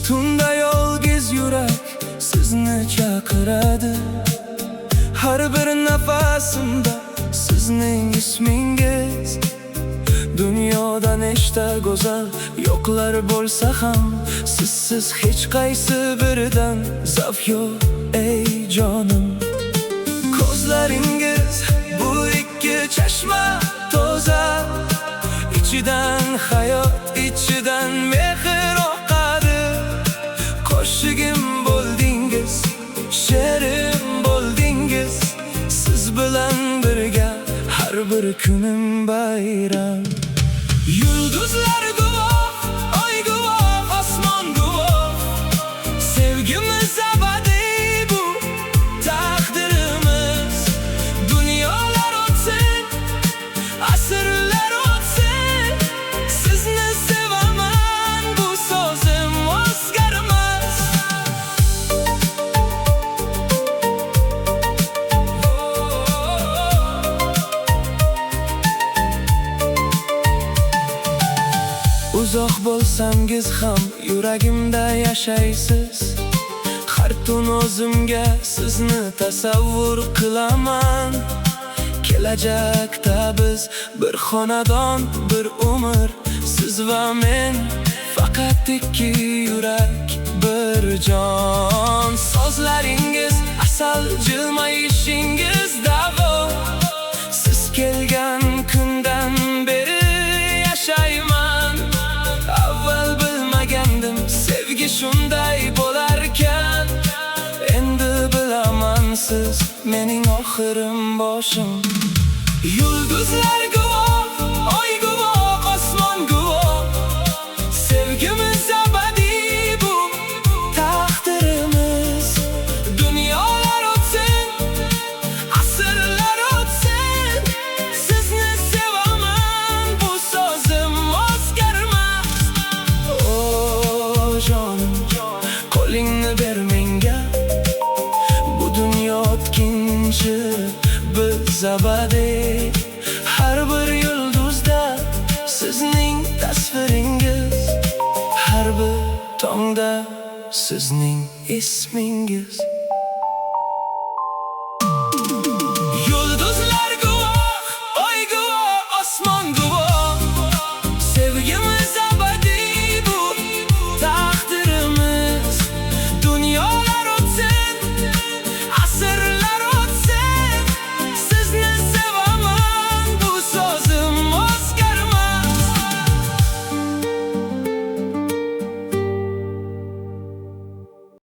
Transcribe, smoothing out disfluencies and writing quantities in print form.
Tunda yolg'iz yurak sizni chaqiradi. Har bir nafasimda sizning ismingiz. Dunyoda nechta go'zal yo'qlar bo'lsa ham, sizsiz hech qaysi biridan zavq yo'q ey jonim. Ko'zlaringiz bu ikki chashma toza, ichidan hayot, ichidan mehr oqadi. Qo'shig'im bo'ldingiz, she'rim bo'ldingiz. Siz bilan birga har bir kunim bayram. Yulduzlar guvoh, oy guvoh, osmon guvoh. Sevgimiz abadiy, bu taqdirimiz. Dunyolar o'tsin, asrlar o'tsin, sizni sevaman, bu so'zim o'zgarmas. Uzoq bo'lsangiz ham yuragimda yashaysiz. Har tun o'zimga sizni tasavvur qilaman. Kelajakda biz bir xonadon, bir umr, siz va men, faqat ikki yurak, bir jon. Sozlaringiz asal, jilmayishingiz davo. Siz kelgan kundan beri yashayman. Avval bilmagandim sevgi shunday bo'larkan. Endi bilaman, siz mening oxirim, boshim. Yulduzlar guvoh, oy guvoh, osmon guvoh. Sevgimiz abadiy, bu taqdirimiz. Dunyolar o'tsin, asrlar o'tsin, sizni sevaman, bu so'zim o'zgarmas. O jonim, qo'lingni ber menga. Bu dunyo o'tkinchi, biz abadiy. Har bir yulduzda sizning tasviringiz, har bir tongda sizning ismingiz.